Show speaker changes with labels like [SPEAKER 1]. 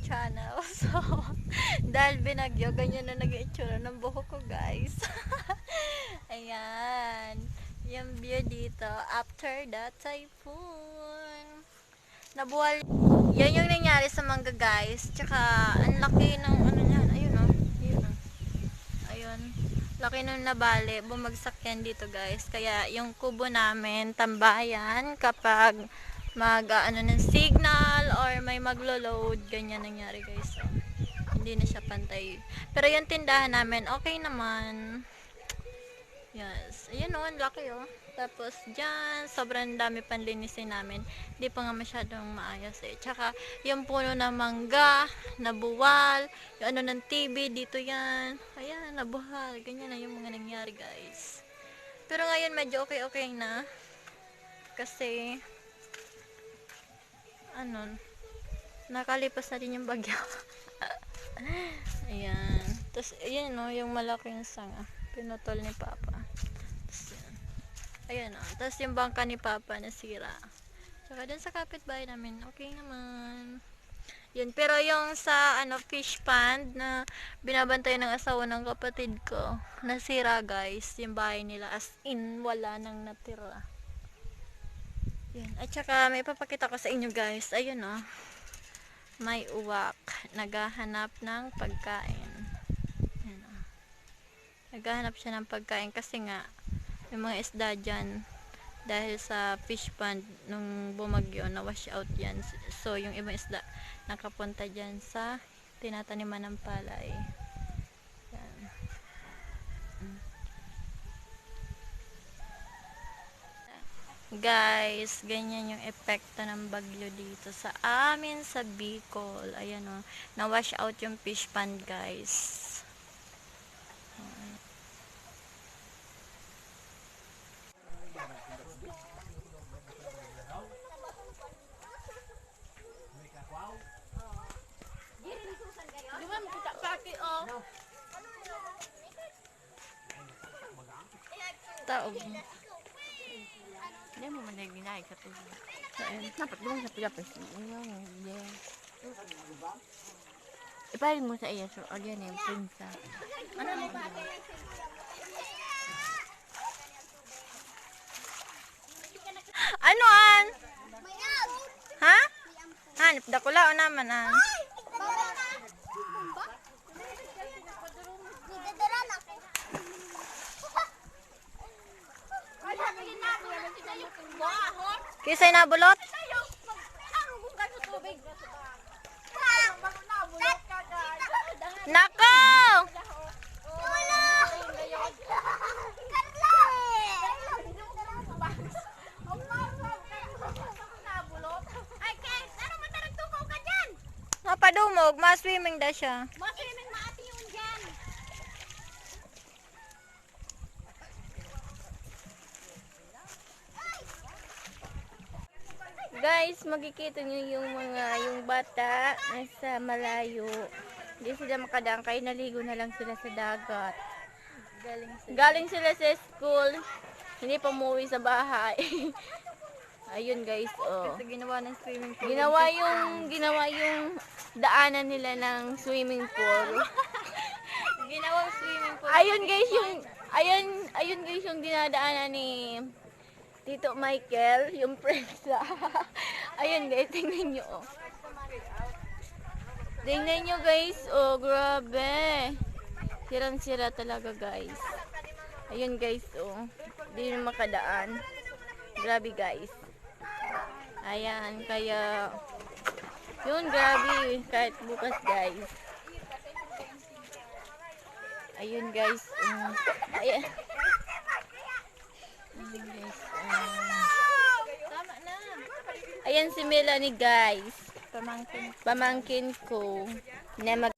[SPEAKER 1] channel. So, dahil binagyo, ganyan na naging itsura ng buhok ko, guys. Ayan. Yung view dito after the typhoon. Nabuwal. Yan yung nangyari sa mangga, guys. Tsaka, ang laki ng ano yan. Ayun, oh. Ayun, oh. Ayun. Laki nung nabali. Bumagsak yan dito, guys. Kaya, yung kubo namin, tambayan, kapag ano ng signal or may maglo-load, ganyan nangyari, guys. So, hindi na siya pantay. Pero yung tindahan namin, okay naman. Yes. Ayun o, ang laki o. Tapos dyan, sobrang dami panlinisin namin. Hindi pa nga masyadong maayos eh. Tsaka, yung puno ng mangga, nabuwal, yung ano ng TV, dito yan. Ayan, nabuhal. Ganyan na yung mga nangyari, guys. Pero ngayon, medyo okay-okay na. Kasi, ano, nakalipas na din yung bagyo. Ayan. Tapos, ayan o, yung malaking sanga. Pinutol ni Papa. Tapos, ayan o. Tapos, yung bangka ni Papa nasira. Tsaka, dun sa kapitbahay namin, okay naman. Yun. Pero, yung sa, fish pond na binabantayan ng asawa ng kapatid ko, nasira, guys. Yung bahay nila. As in, wala nang natira. Yun. At saka, may papakita ko sa inyo, guys. Ayun o. May uwak. Naghahanap ng pagkain. Ayan o. Naghahanap siya ng pagkain kasi nga, yung mga isda dyan, dahil sa fish pond, nung bumagyo, na-wash out yan. So, yung ibang isda, nakapunta dyan sa tinataniman ng palay. Yan. Guys, ganyan yung epekto ng bagyo dito sa amin sa Bicol. Ayan o, na-wash out yung fish pond, guys. Taog.
[SPEAKER 2] Hindi mo man ginay sa tubig. Dapat doon sa pilapis. Iparin mo sa iya. So, again, yung prinsa. Ano mo ba?
[SPEAKER 1] Ano an? Ha? Hanip dakula o naman an? Kisay nabulot? Nako! Napadumog, ma-swimming da siya.
[SPEAKER 3] Ma-swimming maati yun dyan.
[SPEAKER 2] Guys, makikita niyo yung bata nasa malayo. Hindi sila makadangkay, naligo na lang sila sa dagat. Galing sila sa school, hindi pa umuwi sa bahay. Ayun guys, oh.
[SPEAKER 1] Kasi ginawa ng swimming pool.
[SPEAKER 2] Ginawa yung daanan nila ng swimming pool.
[SPEAKER 1] Ginawang swimming pool.
[SPEAKER 2] Ayun guys yung dinadaanan ni Tito Michael, yung prensa. Ayun guys, tingnan nyo. Oh. Tingnan nyo guys, oh grabe. Sirang-sira talaga guys. Ayun guys, oh. Hindi na makadaan. Grabe guys. Ayan, kaya yun, grabe. Kahit bukas guys. Ayun guys. Ayan. Ayun guys.
[SPEAKER 1] Tama na.
[SPEAKER 2] Ayan si Melanie guys.
[SPEAKER 1] Pamangkin.
[SPEAKER 2] Pamangkin ko na